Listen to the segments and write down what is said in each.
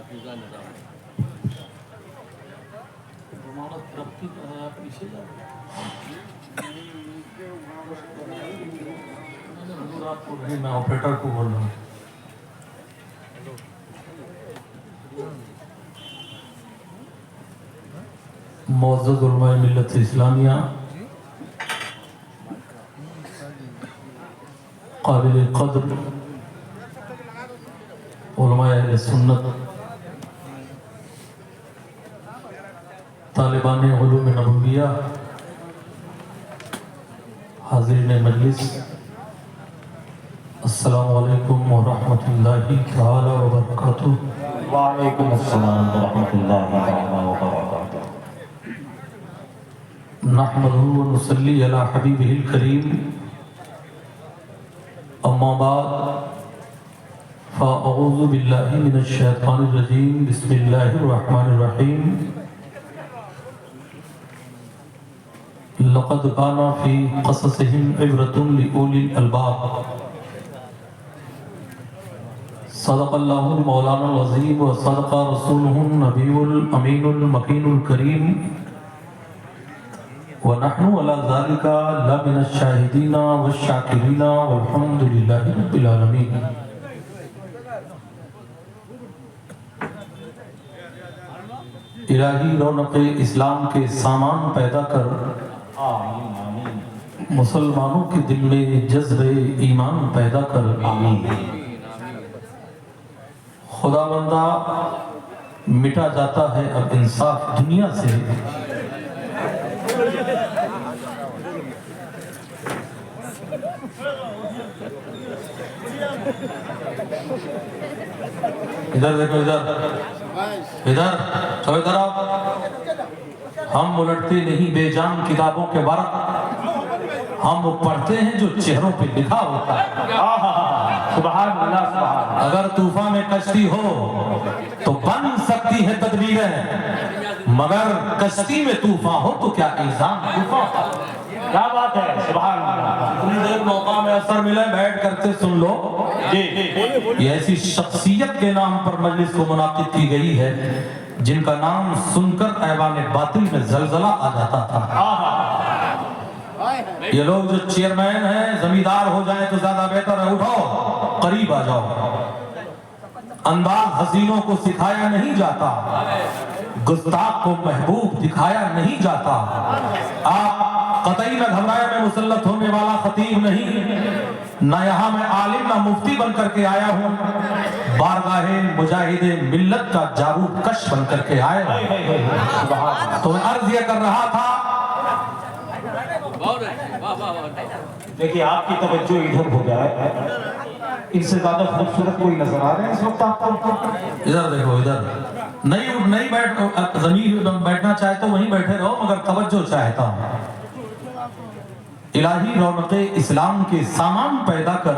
پاکیزہ نظام ضمانت ربطی کا ہے آپ پیچھے جا رہے حضور آپ کو نہیں میں آپریٹر کو بول رہا ہوں معزز علماء ملت اسلامیہ قابل قدر علماء اہل سنت طالبان علوم نبویہ حاضرین مجلس السلام علیکم ورحمۃ اللہ تعالی وبرکاتہ وعلیکم السلام ورحمۃ اللہ وبرکاتہ نحمدہ ونصلی علی حبیبہ الکریم اما بعد فاعوذ باللہ من الشیطان الرجیم بسم اللہ الرحمن الرحیم لقد كان في قصصهم عبرة لأولي الألباب صدق الله المولانا العظيم وصدق رسوله النبي الأمين المكين الكريم ونحن على ذلك لمن الشاهدين والشاكرين والحمد لله رب العالمين الہی رونق اسلام کے سامان پیدا کر مسلمانوں کے دل میں جذب ایمان پیدا کر خدا بندہ مٹا جاتا ہے اب انصاف دنیا سے ادھر دیکھو ادھر سب ادھر آپ ہم الٹتے نہیں بے جان کتابوں کے ورق ہم وہ پڑھتے ہیں جو چہروں پہ لکھا ہوتا ہے سبحان اللہ سبحان اگر طوفان میں کشتی ہو تو بن سکتی ہے تدبیریں مگر کشتی میں طوفان ہو تو کیا الزام طوفان کیا بات ہے سبحان اللہ اتنی دیر موقع میں اثر ملا بیٹھ کرتے سن لو یہ ایسی شخصیت کے نام پر مجلس کو منعقد کی گئی ہے جن کا نام سن کر ایوان باطل میں زلزلہ آ جاتا تھا یہ لوگ جو چیئرمین ہیں زمیندار ہو جائیں تو زیادہ بہتر ہے اٹھو قریب آ جاؤ انداز حسینوں کو سکھایا نہیں جاتا گستاخ کو محبوب دکھایا نہیں جاتا آپ قطعی نہ گھبرائے میں مسلط ہونے والا خطیب نہیں نہ یہاں میں عالم نہ مفتی بن کر کے آیا ہوں بارگاہ مجاہد ملت کا جارود کش بن کر کے آیا تو میں عرض یہ کر رہا تھا دیکھیے آپ کی توجہ ادھر ہو جائے ان سے زیادہ خوبصورت کوئی نظر آ رہے ہیں اس وقت آپ کو ادھر دیکھو ادھر نہیں بیٹھنا چاہے تو وہیں بیٹھے رہو مگر توجہ چاہتا ہوں الہی رونق اسلام کے سامان پیدا کر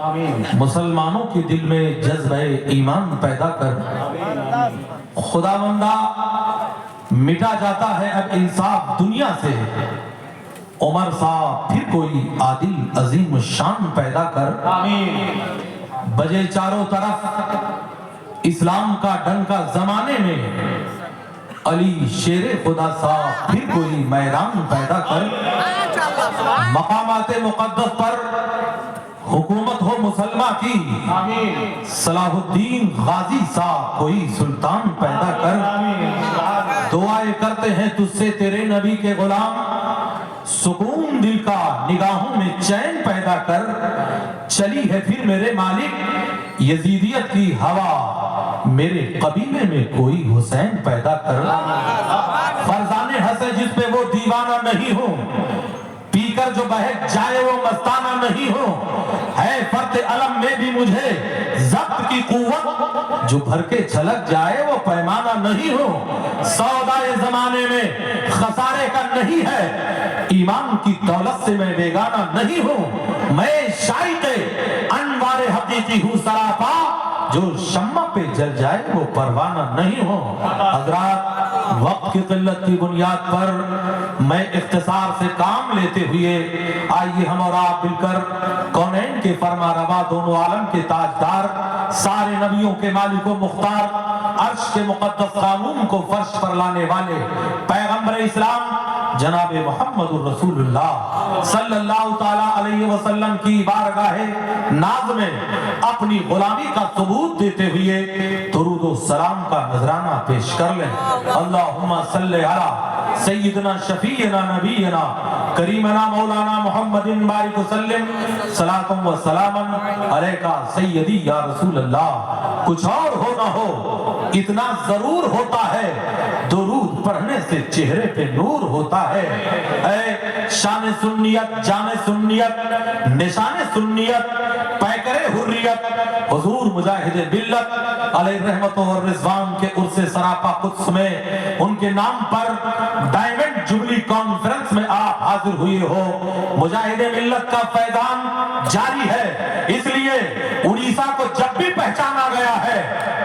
آمین مسلمانوں کے دل میں جذبہ ایمان پیدا کر خدا بندہ مٹا جاتا ہے اب انصاف دنیا سے عمر صاحب پھر کوئی عادل عظیم شان پیدا کر آمین بجے چاروں طرف اسلام کا ڈنکا زمانے میں علی شیر خدا صاحب پھر کوئی میدان پیدا کر مقامات مقدس پر حکومت ہو مسلمہ کی آمین صلاح الدین غازی صاحب کوئی سلطان پیدا کر دعائیں کرتے ہیں تجھ سے تیرے نبی کے غلام سکون دل کا نگاہوں میں چین پیدا کر چلی ہے پھر میرے مالک یزیدیت کی ہوا میرے قبیلے میں کوئی حسین پیدا کر فرزان ہنسے جس پہ وہ دیوانہ نہیں ہو پی کر جو بہک جائے وہ مستانہ نہیں ہو ہے فرد علم میں بھی مجھے ضبط کی قوت جو بھر کے چھلک جائے وہ پیمانہ نہیں ہو سودائے زمانے میں خسارے کا نہیں ہے ایمان کی دولت سے میں بیگانہ نہیں ہوں میں شائق انوار حقیقی ہوں سراپا جو شمع پہ جل جائے وہ پروانہ نہیں ہو حضرات وقت کی قلت کی بنیاد پر میں اختصار سے کام لیتے ہوئے آئیے ہم اور آپ مل کر کونین کے فرما روا دونوں عالم کے تاجدار سارے نبیوں کے مالک و مختار अर्श के मुकद्दस कानून को फर्श पर लाने वाले पैगंबर इस्लाम जनाब मोहम्मद रसूलुल्लाह सल्लल्लाहु ताला अलैहि वसल्लम की बारगाहे नाज में अपनी गुलामी का सबूत देते हुए दुरूद व सलाम का नजराना पेश कर लें। अल्लाहुम्मा सल्ली अला सय्यिदना शफीना नबीना करीमना मौलाना मुहम्मदिन बारिक वसल्लम सलातुम व सलामन अलैका सय्यदी या रसूल अल्लाह। कुछ और हो ना हो, इतना जरूर होता है, दुरूद पढ़ने से चेहरे पे नूर होता है। ऐ शान सुन्नियत, जाने सुन्नियत, निशाने सुन्नियत, पैकरे हुर्रियत, हुजूर मुजाहिद मिल्लत अलैहि रहमत व रिजवान के उर्से सरापा कुद्स में उनके नाम पर डायमंड जुबली कॉन्फ्रेंस में आप हाजिर हुए हो। मुजाहिद मिल्लत का फैजान जारी है, इसलिए उड़ीसा को जब भी पहचाना गया है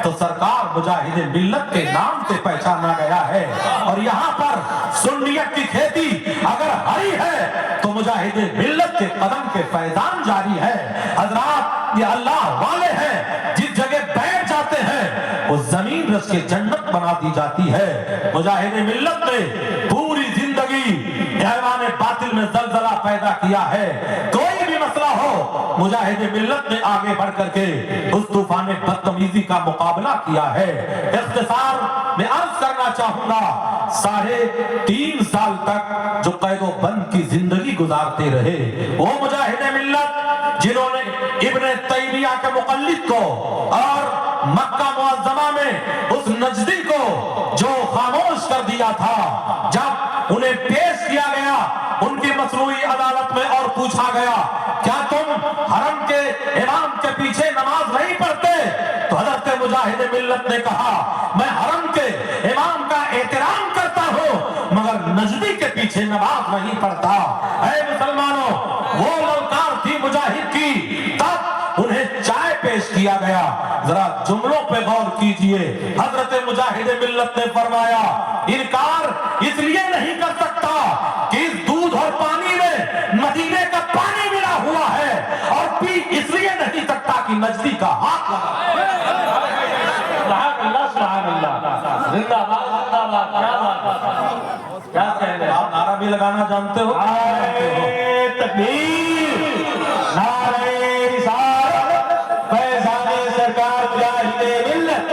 तो सरकार मुजाहिद मिल्लत के नाम से पहचाना गया है। और यहाँ पर सुन्नियत की खेती अगर हरी है तो मुजाहिद मिल्लत के कदम के फैजान जारी है। हजरात, ये अल्लाह वाले हैं, जिस जगह बैठ जाते हैं वो जमीन रस के जन्नत बना दी जाती है। मुजाहिद मिल्लत ने पूरी जिंदगी ऐवान बातिल में जलजला पैदा किया है। कोई भी मसला हो, मुजाहिद मिल्लत ने आगे बढ़ करके उस तूफान बदतमीजी का मुकाबला किया है। इख्तिसार में अर्ज करना चाहूंगा, 3.5 साल तक जो कैदो बंद की जिंदगी गुजारते रहे वो मुजाहिद मिल्लत जिन्होंने इब्ने तैमिया के मुकल्लिद को और मक्का मुअज्जमा में उस नजदी को जो खामोश कर दिया था, जब उन्हें पेश किया गया उनकी मसनूई अदालत में और पूछा गया क्या तुम हरम के इमाम के पीछे नमाज नहीं पढ़ते, तो हजरत मुजाहिद मिल्लत ने कहा मैं हरम के इमाम का एहतराम करता हूं मगर नजदी के पीछे नमाज नहीं पढ़ता। ऐ मुसलमानों, वो ललकार थी मुजाहिद की, तब उन्हें चाय पेश किया गया। जरा जुमलों पे गौर कीजिए। हजरत मुजाहिद मिल्लत ने फरमाया इनकार इसलिए नहीं कर सकता कि इस दूध और पानी में मदीने का पानी मिला हुआ है, और पी इसलिए नहीं सकता कि नजदी का हाथ लगा। जिंदाबाद जिंदाबाद, क्या बात, क्या कह रहे हैं आप नारा भी लगाना जानते हो? नारे तकबीर, नारे रिसालत, फैज़ाने सरकार मुजाहिद मिल्लत,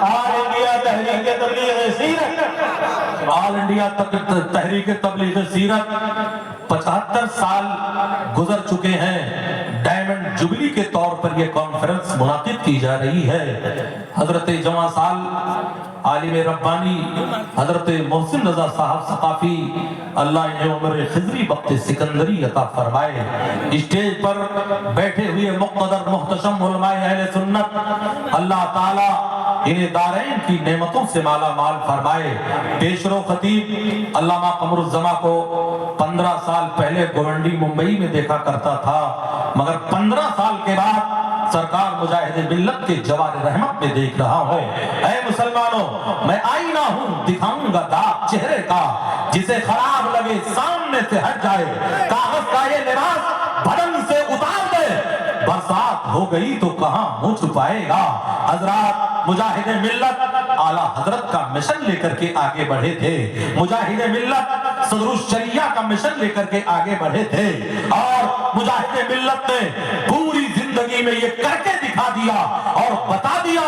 ऑल इंडिया तहरीक तबलीग सीरत, ऑल इंडिया तहरीक तबलीग सीरत 75 साल गुजर चुके हैं। डायमंड जुबली के तौर पर यह कॉन्फ्रेंस मुनाकिद की जा रही है। हजरत जमा साल आलिम रब्बानी हजरत मोहसिन रजा साहब सकाफी अल्लाह इन्हें उम्र खिजरी वक्त सिकंदरी अता फरमाए। स्टेज पर बैठे हुए मुक़्तदर मुहतशम उलमाए अहले सुन्नत अल्लाह ताला इन्हें दारैन की नेमतों से माला माल फरमाए। पेशरो खतीब अल्लामा कमरुज़्ज़मा को 15 साल पहले गोवंडी मुंबई में देखा करता था, मगर 15 साल के बाद सरकार मुजाहिद मिल्लत के जवार रहमत में देख रहा हूँ। ऐ मुसलमानों, मैं आईना हूँ, दिखाऊंगा दाग चेहरे का, जिसे खराब लगे सामने से हट जाए। कागज का ये लिबास बदन से उतार दे, बरसात हो गई तो कहां मुंह छुपाएगा। हजरात, मुजाहिद मिल्लत आला हजरत का मिशन लेकर के आगे बढ़े थे। मुजाहिद मिल्लत सदरुश शरिया का मिशन लेकर के आगे बढ़े थे, और मुजाहिद मिल्लत ने पूरी जिंदगी में ये करके दिखा दिया और बता दिया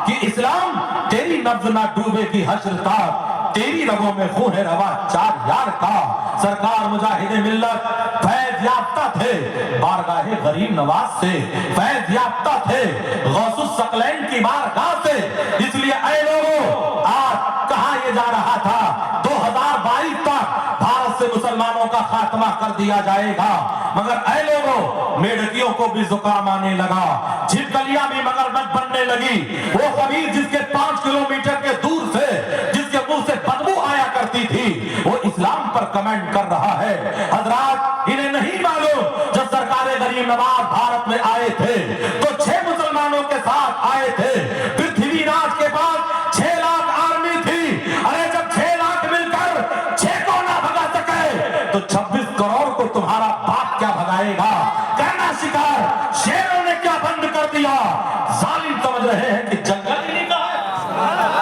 कि इस्लाम तेरी नब्ज ना डूबेगी हश्र तक, तेरी रगों में खून है रवा 4 यार का। सरकार मुजाहिद मिल्लत फैज याफ्ता थे, बारगाहे गरीब नवाज से फैज याफ्ता थे, गौसुस सकलैन की बारगाह से। इसलिए ऐ लोगों, आज कहा ये जा रहा था 2022 तक भारत से मुसलमानों का खात्मा कर दिया जाएगा, मगर ऐ लोगों, मेढकियों को भी जुकाम आने लगा, छिपकलियां भी मगरमच्छ बनने लगी। वो कबीर जिसके 5 किलोमीटर के दूर से जिसके मुंह से बदबू आया करती थी, वो इस्लाम पर कमेंट कर रहा है। हजरात, इन्हें नहीं मालूम जब सरकार गरीब नवाज भारत में आए थे तो 6 मुसलमानों के साथ आए थे। पृथ्वीराज के पास 6 लाख आर्मी थी। अरे जब 6 लाख मिलकर 6 को ना भगा सके तो 26 करोड़ को तुम्हारा बाप क्या भगाएगा। करना शिकार शेरों ने क्या बंद कर दिया। जालिम समझ रहे हैं कि जंगल ही नहीं कहा है।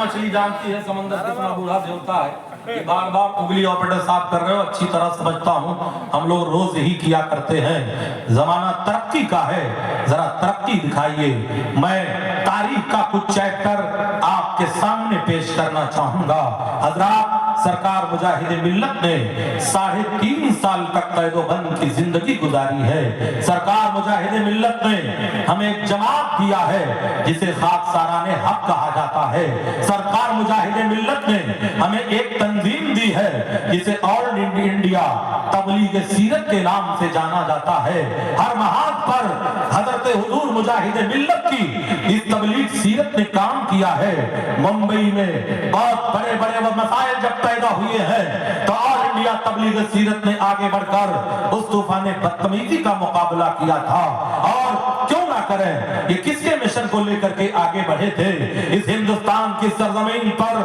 मछली जानती है समंदर कितना बूढ़ा देवता है। ये बार बार उंगली ऑपरेटर साफ कर रहे हो, अच्छी तरह समझता हूँ, हम लोग रोज यही किया करते हैं। जमाना तरक्की का है, जरा तरक्की दिखाइए। मैं तारीख का कुछ चैप्टर आपके सामने पेश करना चाहूंगा। हजरात, सरकार मुजाहिद मिल्लत ने 3.5 साल तक कैदोबंद की जिंदगी गुजारी है। सरकार मुजाहिद मिल्लत ने हमें एक जमात दिया है जिसे खाकसाराने हक कहा जाता है। सरकार मुजाहिद मिल्लत ने हमें एक तंजीम दी है जिसे ऑल इंडिया तबलीग सीरत के नाम से जाना जाता है। हर महाज पर हजरत हुजूर मुजाहिद मिल्लत की इस तबलीग सीरत ने काम किया है। मुंबई में बहुत बड़े बड़े वो मसाइल जब पैदा हुए हैं तो ऑल इंडिया तबलीग सीरत ने आगे बढ़कर उस तूफान बदतमीजी का मुकाबला किया था। और क्यों ना करें, ये किसके मिशन को लेकर के आगे बढ़े थे। इस हिंदुस्तान की सरजमीन पर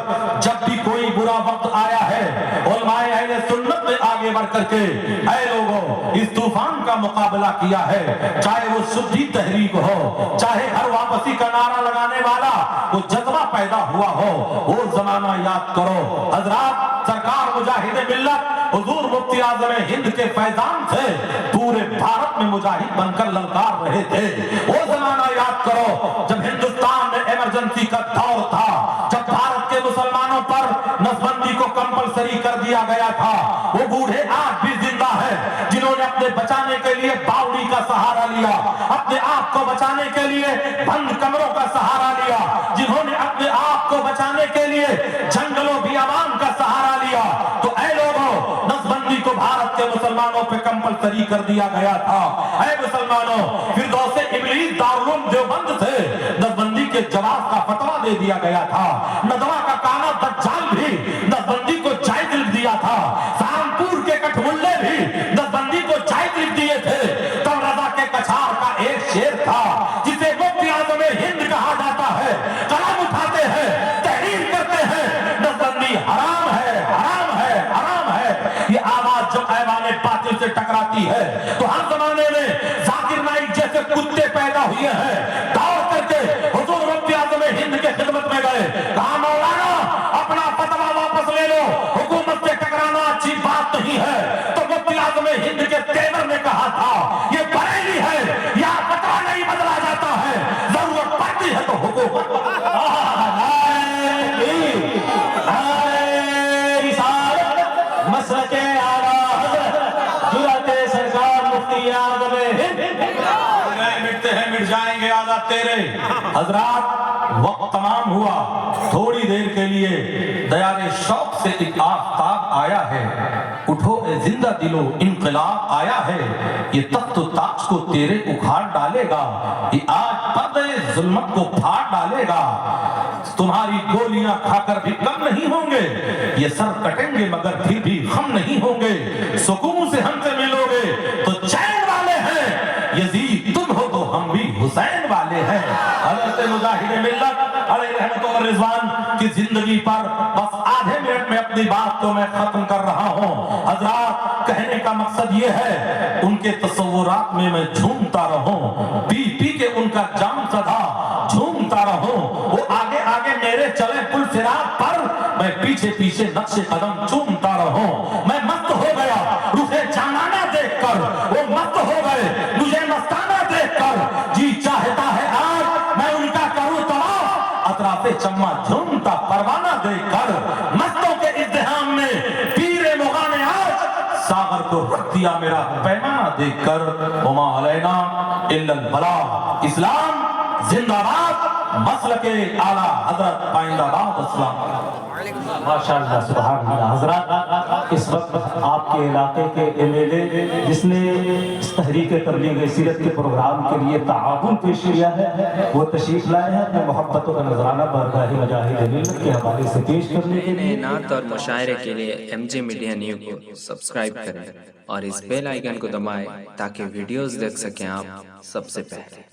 जब भी कोई बुरा वक्त आया है, उलमाए अहले सुन्नत ने आगे बढ़ करके ऐ लोगों इस तूफान का मुकाबला किया है। चाहे वो शुद्धि तहरीक हो, चाहे हर वापसी का नारा लगाने वाला वो जज्बा पैदा हुआ हो, वो जमाना याद करो। हजरात, सरकार मुजाहिद मिल्लत हुजूर मुफ्ती आज़म हिंद के फैजान से पूरे भारत में मुजाहिद बनकर ललकार रहे थे। वो जमाना याद करो जब हिंदुस्तान में इमरजेंसी का दौर था, जब भारत के मुसलमानों पर नसबंदी को कंपलसरी कर दिया गया था। वो बूढ़े आज भी जिंदा है जिन्होंने अपने बचाने के लिए बावड़ी का सहारा लिया, अपने आप को बचाने के लिए बंद कमरों का सहारा लिया, जिन्होंने अपने आप को बचाने के लिए जंगलों भी आवाम का सहारा लिया। तो ऐ लोगों, नसबंदी को भारत के मुसलमानों पे कंपलसरी कर दिया गया था। ऐ मुसलमानों, फिरदौसे इब्लीस दारुल देवबंद से नसबंदी के जवाब का फतवा दे दिया गया था। नदवा का काना दज्जाल भी नसबंदी को जायज लिख दिया था। सामपुर के कठमुल्ले भी नसबंदी को जायज लिख दिए थे। तब रजा के कछार का एक शेर था जिसे मुफ्ती आज़म हिंद कहा जाता है। कलम उठाते हैं, तहरीर करते हैं, नसबंदी हराम है, हराम है, हराम है। ये आवाज जब ऐवाने बातिल से टकराती है तो हर जमाने में जाकिर नाइक जैसे कुत्ते पैदा हुए हैं, दौड़ करके हुजूर मुफ्ती आज़म हिंद के खिदमत में गए, कहा मौलाना अपना फतवा वापस ले लो, हुकूमत से टकराना अच्छी बात नहीं है। तो मुफ्ती आज़म हिंद के तेवर ने कहा था ये बरेली है, या फतवा नहीं बदला जाता है, जरूरत पड़ती है तो हुकूमत। मसलके आला जुराते सरकार मुफ्ती आज़म हिंद मिटते हैं मिट जाएंगे आज़ाद तेरे। हजरात, वक्त तमाम हुआ, थोड़ी देर के लिए दयारे शौक से एक आफताब आया है। उठो ए जिंदा दिलो, इनकलाब आया है। ये तख्त ताज को तेरे उखाड़ डालेगा, ये आज पर्दे जुल्मत को फाड़ डालेगा। तुम्हारी गोलियां खाकर भी कम नहीं होंगे, ये सर कटेंगे मगर फिर भी हम नहीं होंगे। सुकून से हमसे मिलोगे तो चैन वाले हैं, यजीद तुम हो तो हम भी हुसैन वाले हैं। हज़रत मुजाहिद मिल्लत अलैहि रहमत व रिज़वान की जिंदगी पर बस आधे मिनट में अपनी बात को मैं खत्म कर रहा हूँ। हजरात, कहने का मकसद ये है उनके तसव्वुरात में मैं झूमता रहूं, पी पी के उनका जाम सदा झूमता रहूं। वो आगे आगे मेरे चले पुल सिरात पर, मैं पीछे पीछे नक्शे कदम चूमता रहूं। मैं मस्त हो गया रुखे जानाना देखकर, वो मस्त हो गए मुझे मस्ताना देखकर। जी चाहता है आज मैं उनका करूं तवाफ, अतराफे चम्मा झूमता परवाना देखकर। मस्तों के इज़्तिहाम में पीरे मुगा ने आज सागर को रख दिया मेरा पैमाना देखकर। वमा अलैना इल्लल बलाग। इस्लाम जिंदाबाद, मसलके आला हजरत पाइंदाबाद। अस्सलाम माशाअल्लाह, सुभान अल्लाह। हजरत, इस वक्त आपके इलाके के एमएलए जिसने इस तहरीक तबलीग सीरत के प्रोग्राम के लिए ताआवुन पेश किया है, वो तशरीफ लाए हैं अपने मोहब्बतों का नजराना बारगाह मुजाहिद मिल्लत के हवाले से पेश करने के लिए। नात और मुशायरे के लिए MJ मीडिया न्यू को सब्सक्राइब करें और इस बेल आइकन को दबाएं ताकि वीडियोस देख सकें आप सबसे पहले।